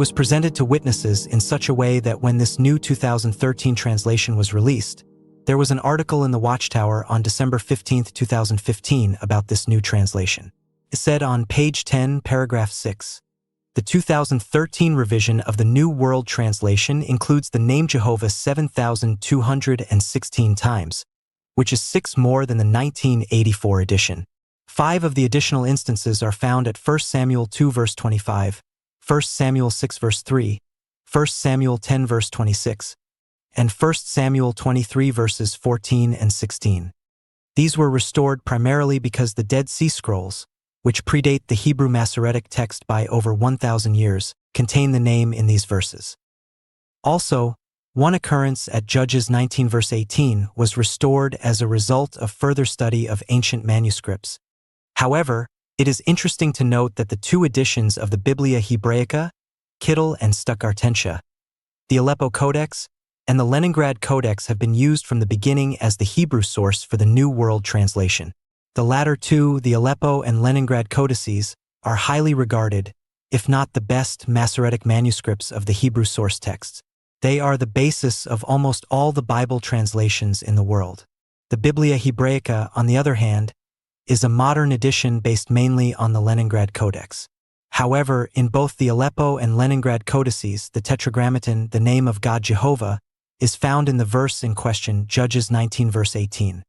was presented to witnesses in such a way that when this new 2013 translation was released, there was an article in the Watchtower on December 15, 2015 about this new translation. It said on page 10, paragraph 6, "The 2013 revision of the New World Translation includes the name Jehovah 7,216 times, which is 6 more than the 1984 edition. 5 of the additional instances are found at 1 Samuel 2 verse 25, 1 Samuel 6 verse 3, 1 Samuel 10 verse 26, and 1 Samuel 23 verses 14 and 16. These were restored primarily because the Dead Sea Scrolls, which predate the Hebrew Masoretic text by over 1,000 years, contain the name in these verses. Also, one occurrence at Judges 19 verse 18 was restored as a result of further study of ancient manuscripts. However, it is interesting to note that the 2 editions of the Biblia Hebraica, 𝙀𝙀 and 𝙀𝙀, the Aleppo Codex, and the Leningrad Codex have been used from the beginning as the Hebrew source for the New World Translation. The latter 2, the Aleppo and Leningrad codices, are highly regarded, if not the best Masoretic manuscripts of the Hebrew source texts. They are the basis of almost all the Bible translations in the world. The Biblia Hebraica, on the other hand, is a modern edition based mainly on the Leningrad Codex. However, in both the Aleppo and Leningrad codices, the Tetragrammaton, the name of God Jehovah, is found in the verse in question, Judges 19 verse 18.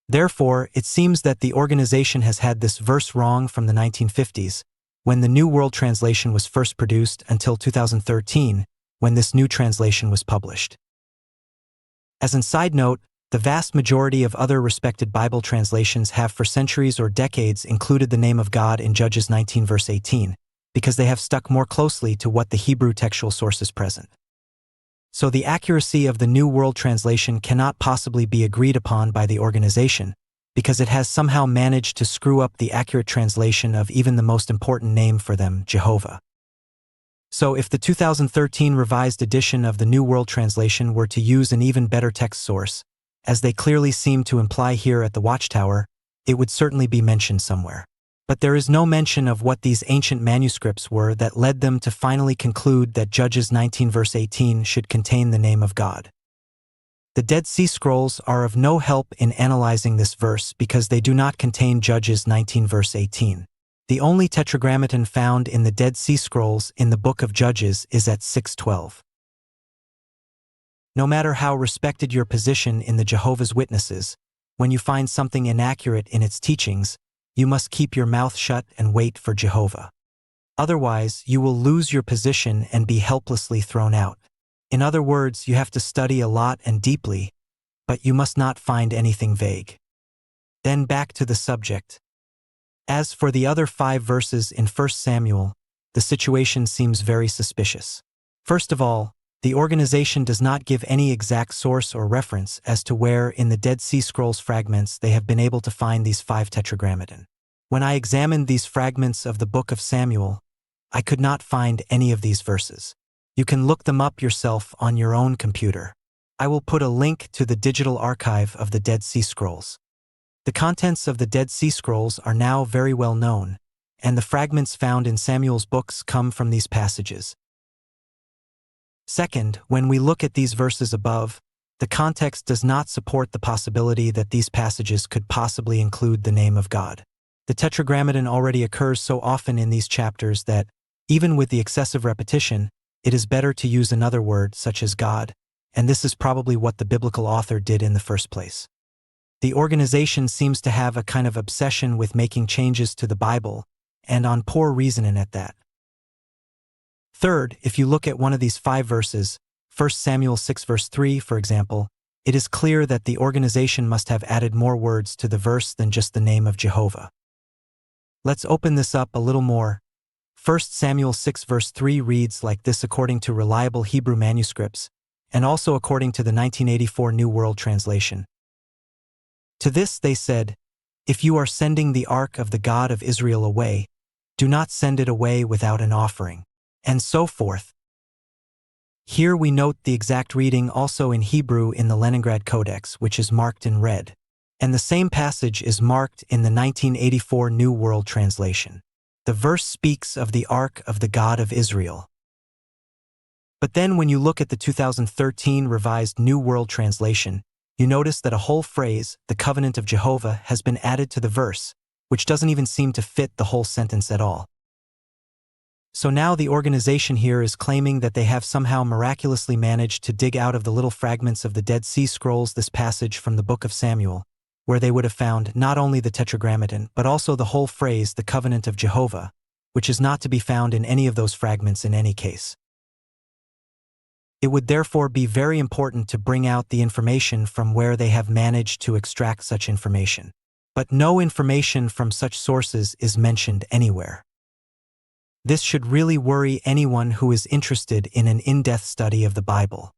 Therefore, it seems that the organization has had this verse wrong from the 1950s, when the New World Translation was first produced, until 2013, when this new translation was published. As a side note, the vast majority of other respected Bible translations have for centuries or decades included the name of God in Judges 19 verse 18, because they have stuck more closely to what the Hebrew textual sources present. So the accuracy of the New World Translation cannot possibly be agreed upon by the organization, because it has somehow managed to screw up the accurate translation of even the most important name for them, Jehovah. So if the 2013 revised edition of the New World Translation were to use an even better text source, as they clearly seem to imply here at the Watchtower, it would certainly be mentioned somewhere. But there is no mention of what these ancient manuscripts were that led them to finally conclude that Judges 19 verse 18 should contain the name of God. The Dead Sea Scrolls are of no help in analyzing this verse because they do not contain Judges 19 verse 18. The only Tetragrammaton found in the Dead Sea Scrolls in the Book of Judges is at 6:12. No matter how respected your position in the Jehovah's Witnesses, when you find something inaccurate in its teachings, you must keep your mouth shut and wait for Jehovah. Otherwise, you will lose your position and be helplessly thrown out. In other words, you have to study a lot and deeply, but you must not find anything vague. Then back to the subject. As for the other 5 verses in 1 Samuel, the situation seems very suspicious. First of all, the organization does not give any exact source or reference as to where in the Dead Sea Scrolls fragments they have been able to find these 5 Tetragrammaton. When I examined these fragments of the Book of Samuel, I could not find any of these verses. You can look them up yourself on your own computer. I will put a link to the digital archive of the Dead Sea Scrolls. The contents of the Dead Sea Scrolls are now very well known, and the fragments found in Samuel's books come from these passages. Second, when we look at these verses above, the context does not support the possibility that these passages could possibly include the name of God. The Tetragrammaton already occurs so often in these chapters that, even with the excessive repetition, it is better to use another word such as God, and this is probably what the biblical author did in the first place. The organization seems to have a kind of obsession with making changes to the Bible, and on poor reasoning at that. Third, if you look at one of these 5 verses, 1 Samuel 6 verse 3, for example, it is clear that the organization must have added more words to the verse than just the name of Jehovah. Let's open this up a little more. 1 Samuel 6 verse 3 reads like this according to reliable Hebrew manuscripts, and also according to the 1984 New World Translation. To this they said, "If you are sending the ark of the God of Israel away, do not send it away without an offering," and so forth. Here we note the exact reading also in Hebrew in the Leningrad Codex, which is marked in red, and the same passage is marked in the 1984 New World Translation. The verse speaks of the Ark of the God of Israel. But then when you look at the 2013 Revised New World Translation, you notice that a whole phrase, the covenant of Jehovah, has been added to the verse, which doesn't even seem to fit the whole sentence at all. So now the organization here is claiming that they have somehow miraculously managed to dig out of the little fragments of the Dead Sea Scrolls this passage from the book of Samuel, where they would have found not only the Tetragrammaton but also the whole phrase, the covenant of Jehovah, which is not to be found in any of those fragments in any case. It would therefore be very important to bring out the information from where they have managed to extract such information. But no information from such sources is mentioned anywhere. This should really worry anyone who is interested in an in-depth study of the Bible.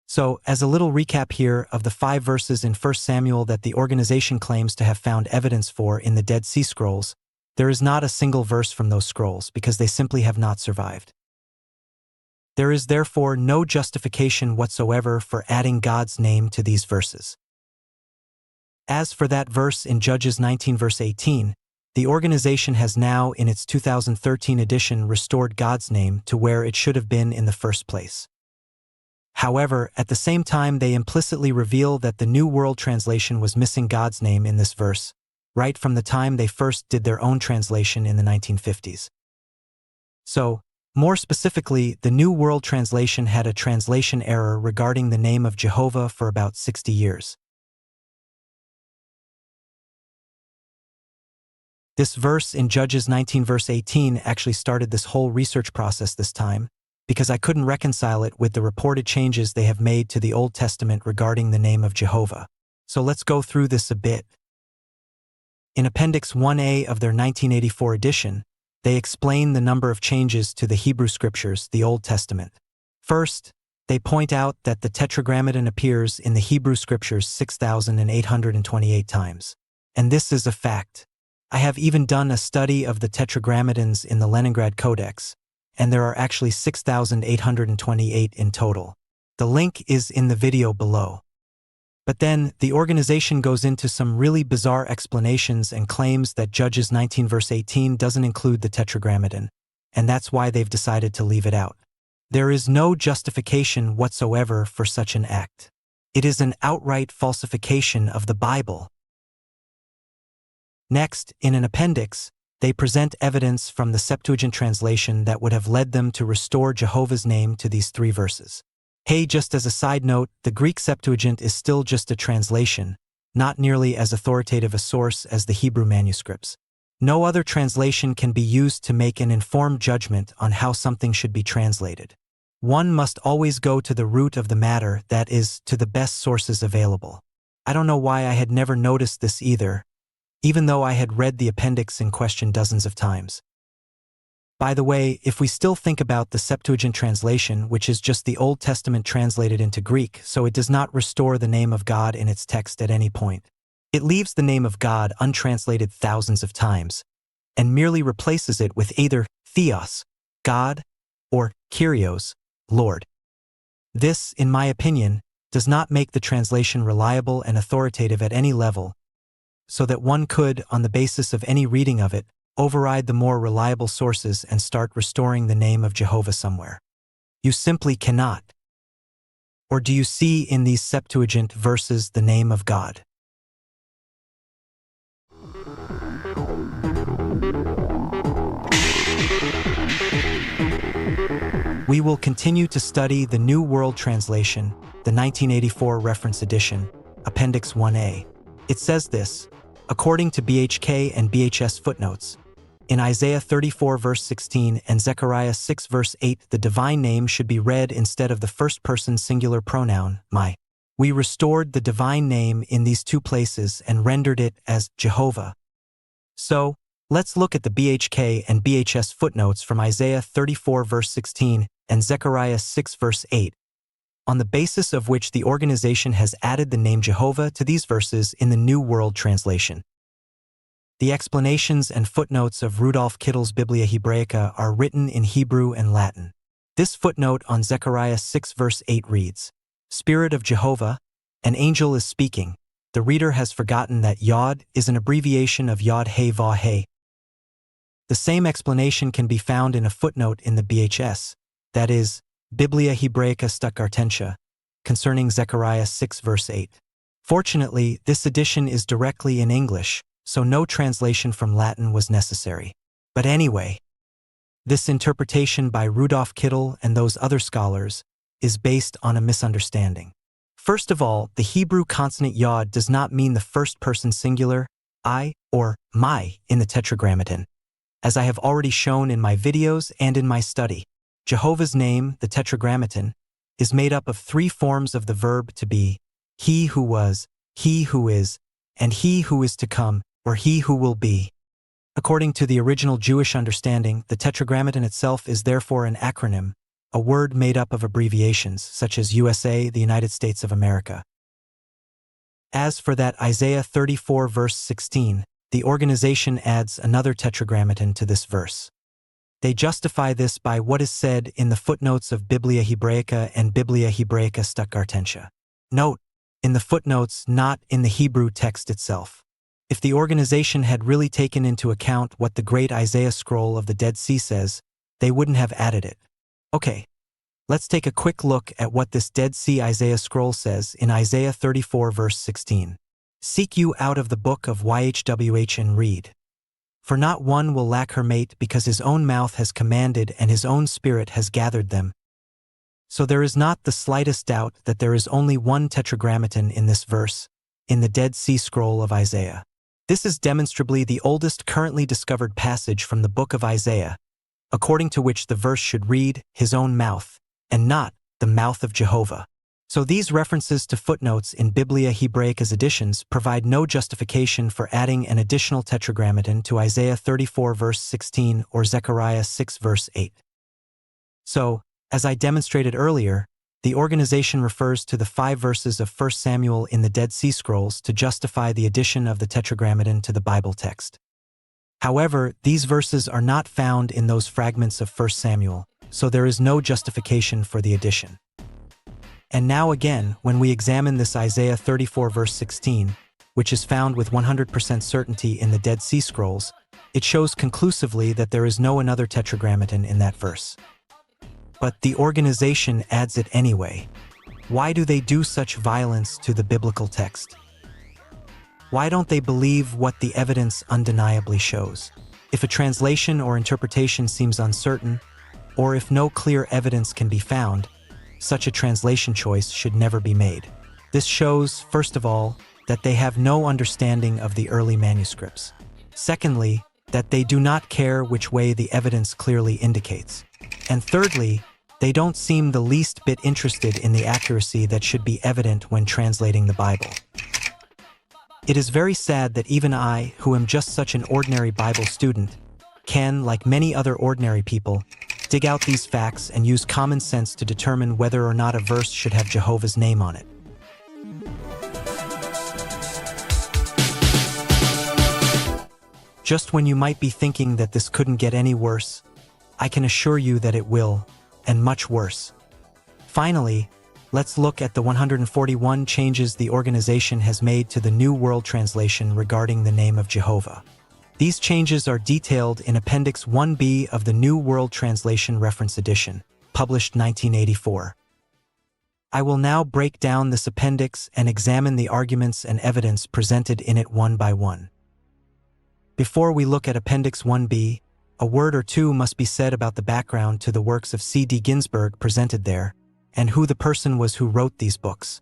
So, as a little recap here of the 5 verses in 1 Samuel that the organization claims to have found evidence for in the Dead Sea Scrolls, there is not a single verse from those scrolls because they simply have not survived. There is therefore no justification whatsoever for adding God's name to these verses. As for that verse in Judges 19 verse 18, the organization has now in its 2013 edition restored God's name to where it should have been in the first place. However, at the same time they implicitly reveal that the New World Translation was missing God's name in this verse, right from the time they first did their own translation in the 1950s. So, more specifically, the New World Translation had a translation error regarding the name of Jehovah for about 60 years. This verse in Judges 19 verse 18 actually started this whole research process this time, because I couldn't reconcile it with the reported changes they have made to the Old Testament regarding the name of Jehovah. So let's go through this a bit. In Appendix 1A of their 1984 edition, they explain the number of changes to the Hebrew Scriptures, the Old Testament. First, they point out that the Tetragrammaton appears in the Hebrew Scriptures 6,828 times. And this is a fact. I have even done a study of the Tetragrammatons in the Leningrad Codex, and there are actually 6,828 in total. The link is in the video below. But then, the organization goes into some really bizarre explanations and claims that Judges 19 verse 18 doesn't include the Tetragrammaton, and that's why they've decided to leave it out. There is no justification whatsoever for such an act. It is an outright falsification of the Bible. Next, in an appendix, they present evidence from the Septuagint translation that would have led them to restore Jehovah's name to these 3 verses. Hey, just as a side note, the Greek Septuagint is still just a translation, not nearly as authoritative a source as the Hebrew manuscripts. No other translation can be used to make an informed judgment on how something should be translated. One must always go to the root of the matter, that is, to the best sources available. I don't know why I had never noticed this either, even though I had read the appendix in question dozens of times. By the way, if we still think about the Septuagint translation, which is just the Old Testament translated into Greek, so it does not restore the name of God in its text at any point. It leaves the name of God untranslated thousands of times, and merely replaces it with either theos, God, or Kyrios, Lord. This, in my opinion, does not make the translation reliable and authoritative at any level, so that one could, on the basis of any reading of it, override the more reliable sources and start restoring the name of Jehovah somewhere. You simply cannot. Or do you see in these Septuagint verses the name of God? We will continue to study the New World Translation, the 1984 Reference Edition, Appendix 1A. It says this, according to 𝙀𝙀𝙀 and BHS footnotes, in Isaiah 34 verse 16 and Zechariah 6 verse 8, the divine name should be read instead of the first-person singular pronoun, my. We restored the divine name in these 2 places and rendered it as Jehovah. So, let's look at the 𝙀𝙀𝙀 and BHS footnotes from Isaiah 34 verse 16 and Zechariah 6 verse 8, on the basis of which the organization has added the name Jehovah to these verses in the New World Translation. The explanations and footnotes of 𝙀𝙁𝙁𝙁𝙁𝙁's Biblia Hebraica are written in Hebrew and Latin. This footnote on Zechariah 6 verse 8 reads, Spirit of Jehovah, an angel is speaking. The reader has forgotten that Yod is an abbreviation of 𝘼𝙆𝙏𝙄. The same explanation can be found in a footnote in the BHS, that is, Biblia Hebraica 𝙀𝙀𝙄𝙑, concerning Zechariah 6 verse 8. Fortunately, this edition is directly in English, so no translation from Latin was necessary. But anyway, this interpretation by Rudolf Kittel and those other scholars is based on a misunderstanding. First of all, the Hebrew consonant yod does not mean the first person singular, I, or my, in the Tetragrammaton. As I have already shown in my videos and in my study, Jehovah's name, the Tetragrammaton, is made up of three forms of the verb to be: he who was, he who is, and he who is to come, or he who will be. According to the original Jewish understanding, the Tetragrammaton itself is therefore an acronym, a word made up of abbreviations such as USA, the United States of America. As for that Isaiah 34 verse 16, the organization adds another Tetragrammaton to this verse. They justify this by what is said in the footnotes of Biblia Hebraica and Biblia Hebraica 𝙀𝙀𝙀𝙀. Note, in the footnotes, not in the Hebrew text itself. If the organization had really taken into account what the great Isaiah scroll of the Dead Sea says, they wouldn't have added it. Okay, let's take a quick look at what this Dead Sea Isaiah scroll says in Isaiah 34 verse 16. Seek you out of the book of 𝙀𝙀𝙄𝙑𝙄𝙎 and read. For not one will lack her mate, because his own mouth has commanded and his own spirit has gathered them. So there is not the slightest doubt that there is only one Tetragrammaton in this verse, in the Dead Sea Scroll of Isaiah. This is demonstrably the oldest currently discovered passage from the book of Isaiah, according to which the verse should read, his own mouth, and not the mouth of Jehovah. So these references to footnotes in Biblia Hebraica's editions provide no justification for adding an additional Tetragrammaton to Isaiah 34 verse 16 or Zechariah 6 verse 8. So, as I demonstrated earlier, the organization refers to the 5 verses of 1 Samuel in the Dead Sea Scrolls to justify the addition of the Tetragrammaton to the Bible text. However, these verses are not found in those fragments of 1 Samuel, so there is no justification for the addition. And now again, when we examine this Isaiah 34 verse 16, which is found with 100% certainty in the Dead Sea Scrolls, it shows conclusively that there is no another Tetragrammaton in that verse. But the organization adds it anyway. Why do they do such violence to the biblical text? Why don't they believe what the evidence undeniably shows? If a translation or interpretation seems uncertain, or if no clear evidence can be found, such a translation choice should never be made. This shows, first of all, that they have no understanding of the early manuscripts. Secondly, that they do not care which way the evidence clearly indicates. And thirdly, they don't seem the least bit interested in the accuracy that should be evident when translating the Bible. It is very sad that even I, who am just such an ordinary Bible student, can, like many other ordinary people, dig out these facts and use common sense to determine whether or not a verse should have Jehovah's name on it. Just when you might be thinking that this couldn't get any worse, I can assure you that it will, and much worse. Finally, let's look at the 141 changes the organization has made to the New World Translation regarding the name of Jehovah. These changes are detailed in Appendix 1b of the New World Translation Reference Edition, published 1984. I will now break down this appendix and examine the arguments and evidence presented in it one by one. Before we look at Appendix 1b, a word or two must be said about the background to the works of C.D. Ginsburg presented there, and who the person was who wrote these books.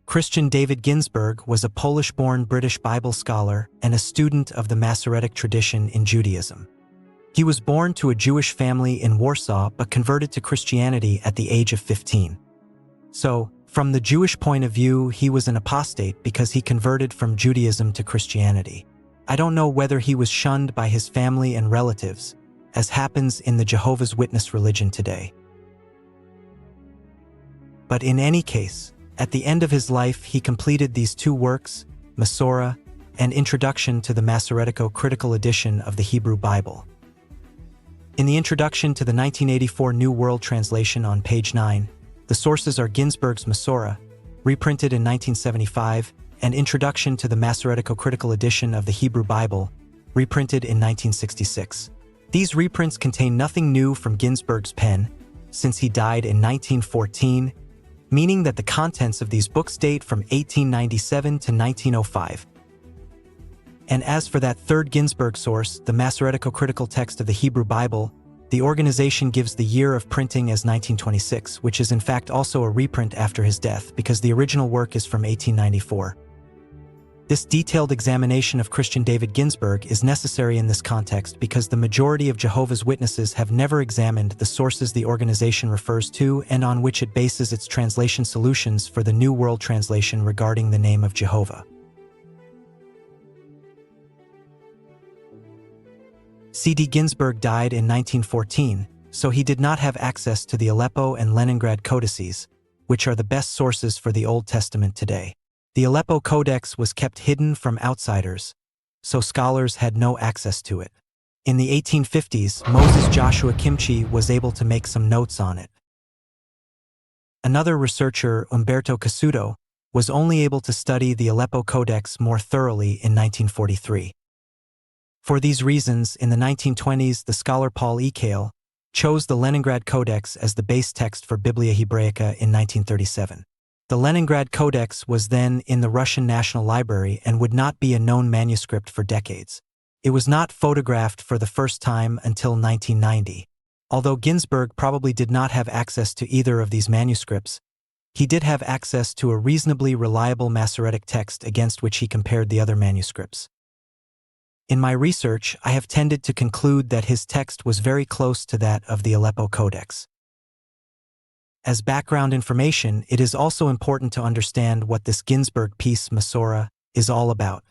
Christian David Ginsburg was a Polish-born British Bible scholar and a student of the Masoretic tradition in Judaism. He was born to a Jewish family in Warsaw but converted to Christianity at the age of 15. So, from the Jewish point of view, he was an apostate because he converted from Judaism to Christianity. I don't know whether he was shunned by his family and relatives, as happens in the Jehovah's Witness religion today. But in any case, at the end of his life, he completed these 2 works, Massorah and Introduction to the Masoretico Critical Edition of the Hebrew Bible. In the introduction to the 1984 New World Translation on page 9, the sources are Ginsburg's Massorah, reprinted in 1975, and Introduction to the Masoretico Critical Edition of the Hebrew Bible, reprinted in 1966. These reprints contain nothing new from Ginsburg's pen, since he died in 1914, meaning that the contents of these books date from 1897 to 1905. And as for that third Ginsburg source, the Masoretico-critical text of the Hebrew Bible, the organization gives the year of printing as 1926, which is in fact also a reprint after his death because the original work is from 1894. This detailed examination of Christian David Ginsburg is necessary in this context because the majority of Jehovah's Witnesses have never examined the sources the organization refers to and on which it bases its translation solutions for the New World Translation regarding the name of Jehovah. C.D. Ginsburg died in 1914, so he did not have access to the Aleppo and Leningrad codices, which are the best sources for the Old Testament today. The Aleppo Codex was kept hidden from outsiders, so scholars had no access to it. In the 1850s, Moses Joshua Kimchi was able to make some notes on it. Another researcher, Umberto Cassuto, was only able to study the Aleppo Codex more thoroughly in 1943. For these reasons, in the 1920s, the scholar Paul 𝙀𝙀𝙀 chose the Leningrad Codex as the base text for Biblia Hebraica in 1937. The Leningrad Codex was then in the Russian National Library and would not be a known manuscript for decades. It was not photographed for the first time until 1990. Although Ginsburg probably did not have access to either of these manuscripts, he did have access to a reasonably reliable Masoretic text against which he compared the other manuscripts. In my research, I have tended to conclude that his text was very close to that of the Aleppo Codex. As background information, it is also important to understand what this Ginsburg piece, Massorah, is all about.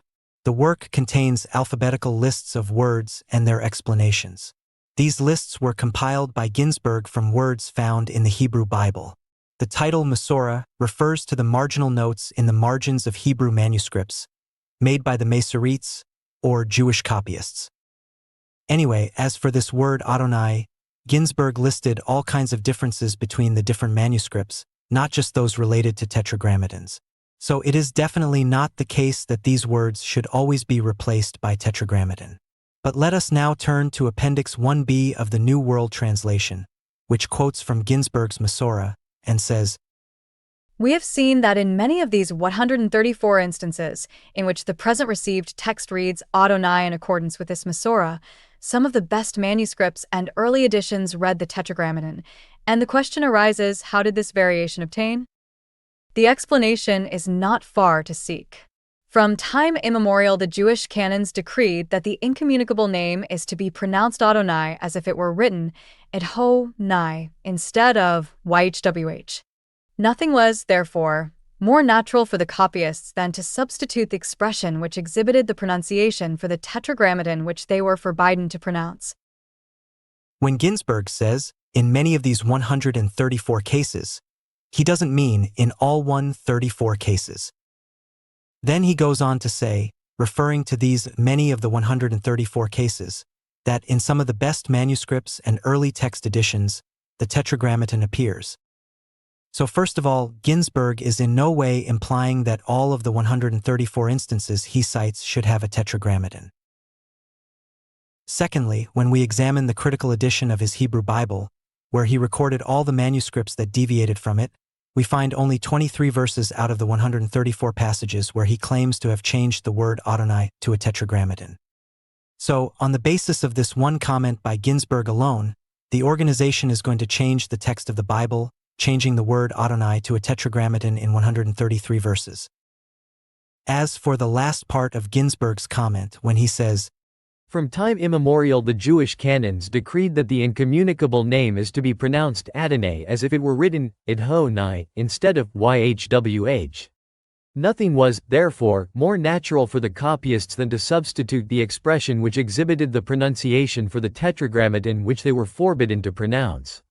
The work contains alphabetical lists of words and their explanations. These lists were compiled by Ginsburg from words found in the Hebrew Bible. The title Massorah refers to the marginal notes in the margins of Hebrew manuscripts, made by the Masoretes, or Jewish copyists. Anyway, as for this word Adonay, Ginsburg listed all kinds of differences between the different manuscripts, not just those related to Tetragrammatons. So it is definitely not the case that these words should always be replaced by Tetragrammaton. But let us now turn to Appendix 1b of the New World Translation, which quotes from Ginsburg's Massorah, and says, "We have seen that in many of these 134 instances, in which the present received text reads Adonai in accordance with this Massorah, some of the best manuscripts and early editions read the Tetragrammaton, and the question arises, how did this variation obtain? The explanation is not far to seek. From time immemorial, the Jewish canons decreed that the incommunicable name is to be pronounced Adonai as if it were written 𝘼𝙆𝙏𝙄 instead of 𝑌HWH. Nothing was, therefore, more natural for the copyists than to substitute the expression which exhibited the pronunciation for the Tetragrammaton which they were forbidden to pronounce." When Ginsburg says, in many of these 134 cases, he doesn't mean in all 134 cases. Then he goes on to say, referring to these many of the 134 cases, that in some of the best manuscripts and early text editions, the Tetragrammaton appears. So first of all, Ginsburg is in no way implying that all of the 134 instances he cites should have a Tetragrammaton. Secondly, when we examine the critical edition of his Hebrew Bible, where he recorded all the manuscripts that deviated from it, we find only 23 verses out of the 134 passages where he claims to have changed the word Adonai to a Tetragrammaton. So, on the basis of this one comment by Ginsburg alone, the organization is going to change the text of the Bible, changing the word Adonai to a Tetragrammaton in 133 verses. As for the last part of Ginsburg's comment when he says, "From time immemorial the Jewish canons decreed that the incommunicable name is to be pronounced Adonai as if it were written 𝘼𝙆𝙏 instead of 𝑌HWH. Nothing was, therefore, more natural for the copyists than to substitute the expression which exhibited the pronunciation for the Tetragrammaton which they were forbidden to pronounce."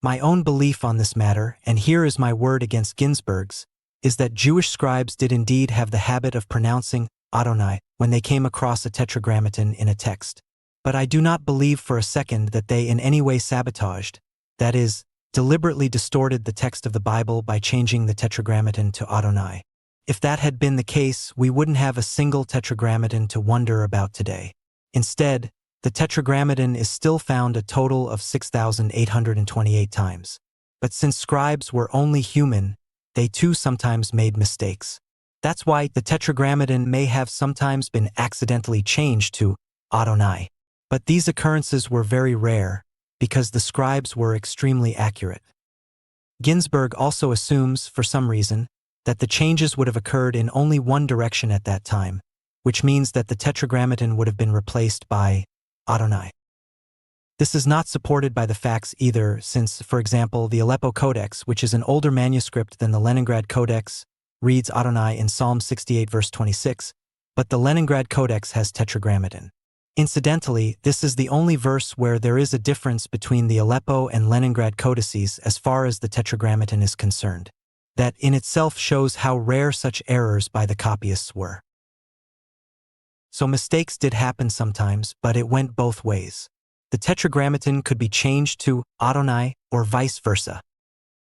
My own belief on this matter, and here is my word against Ginsburg's, is that Jewish scribes did indeed have the habit of pronouncing Adonai when they came across a Tetragrammaton in a text. But I do not believe for a second that they in any way sabotaged, that is, deliberately distorted the text of the Bible by changing the Tetragrammaton to Adonai. If that had been the case, we wouldn't have a single Tetragrammaton to wonder about today. Instead, the Tetragrammaton is still found a total of 6,828 times. But since scribes were only human, they too sometimes made mistakes. That's why the Tetragrammaton may have sometimes been accidentally changed to Adonay. But these occurrences were very rare, because the scribes were extremely accurate. Ginsburg also assumes, for some reason, that the changes would have occurred in only one direction at that time, which means that the Tetragrammaton would have been replaced by Adonay. This is not supported by the facts either, since, for example, the Aleppo Codex, which is an older manuscript than the Leningrad Codex, reads Adonay in Psalm 68 verse 26, but the Leningrad Codex has Tetragrammaton. Incidentally, this is the only verse where there is a difference between the Aleppo and Leningrad codices as far as the Tetragrammaton is concerned. That in itself shows how rare such errors by the copyists were. So mistakes did happen sometimes, but it went both ways. The Tetragrammaton could be changed to Adonay or vice versa.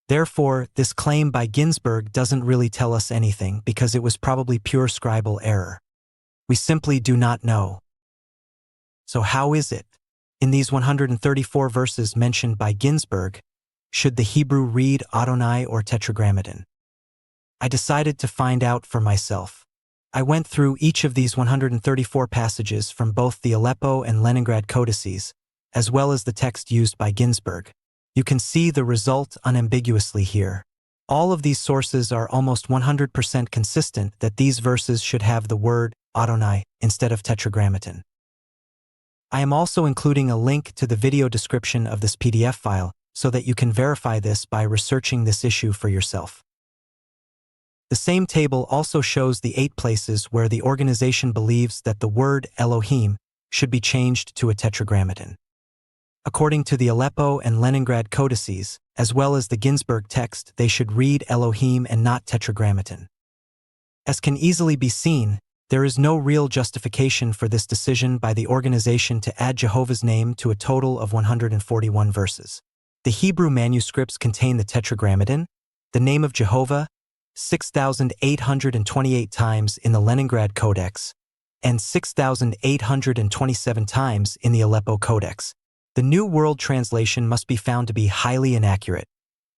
Therefore, this claim by Ginsburg doesn't really tell us anything because it was probably pure scribal error. We simply do not know. So how is it? In these 134 verses mentioned by Ginsburg, should the Hebrew read Adonay or Tetragrammaton? I decided to find out for myself. I went through each of these 134 passages from both the Aleppo and Leningrad codices, as well as the text used by Ginsburg. You can see the result unambiguously here. All of these sources are almost 100% consistent that these verses should have the word Adonay instead of Tetragrammaton. I am also including a link to the video description of this PDF file so that you can verify this by researching this issue for yourself. The same table also shows the 8 places where the organization believes that the word Elohim should be changed to a Tetragrammaton. According to the Aleppo and Leningrad codices, as well as the Ginsburg text, they should read Elohim and not Tetragrammaton. As can easily be seen, there is no real justification for this decision by the organization to add Jehovah's name to a total of 141 verses. The Hebrew manuscripts contain the Tetragrammaton, the name of Jehovah, 6,828 times in the Leningrad Codex, and 6,827 times in the Aleppo Codex. The New World Translation must be found to be highly inaccurate,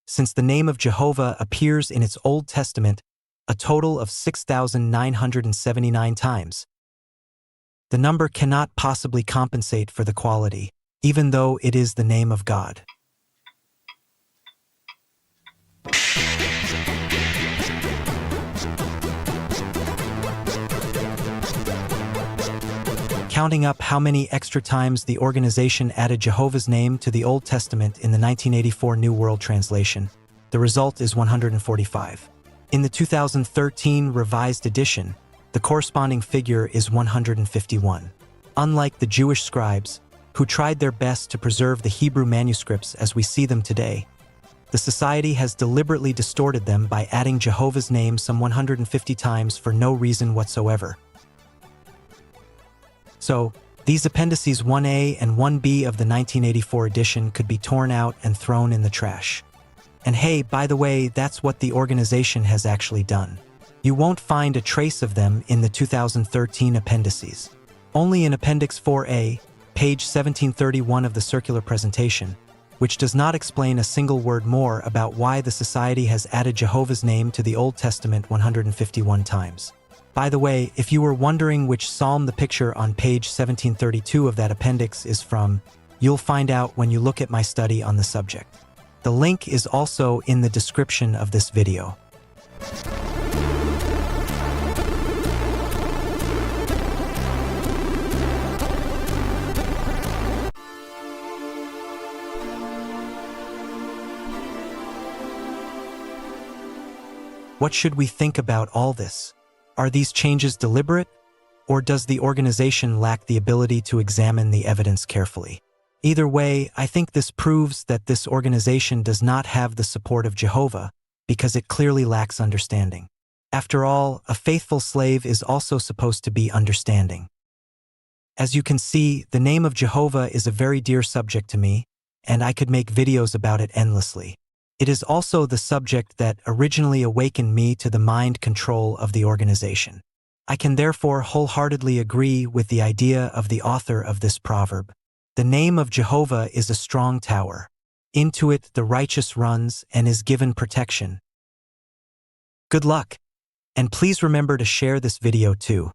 since the name of Jehovah appears in its Old Testament a total of 6,979 times. The number cannot possibly compensate for the quality, even though it is the name of God. Counting up how many extra times the organization added Jehovah's name to the Old Testament in the 1984 New World Translation, the result is 145. In the 2013 Revised Edition, the corresponding figure is 151. Unlike the Jewish scribes, who tried their best to preserve the Hebrew manuscripts as we see them today, the Society has deliberately distorted them by adding Jehovah's name some 150 times for no reason whatsoever. So, these Appendices 1A and 1B of the 1984 edition could be torn out and thrown in the trash. And hey, by the way, that's what the organization has actually done. You won't find a trace of them in the 2013 appendices. Only in Appendix 4A, page 1731 of the circular presentation, which does not explain a single word more about why the Society has added Jehovah's name to the Old Testament 151 times. By the way, if you were wondering which psalm the picture on page 1732 of that appendix is from, you'll find out when you look at my study on the subject. The link is also in the description of this video. What should we think about all this? Are these changes deliberate, or does the organization lack the ability to examine the evidence carefully? Either way, I think this proves that this organization does not have the support of Jehovah because it clearly lacks understanding. After all, a faithful slave is also supposed to be understanding. As you can see, the name of Jehovah is a very dear subject to me, and I could make videos about it endlessly. It is also the subject that originally awakened me to the mind control of the organization. I can therefore wholeheartedly agree with the idea of the author of this proverb. The name of Jehovah is a strong tower. Into it the righteous runs and is given protection. Good luck, and please remember to share this video too.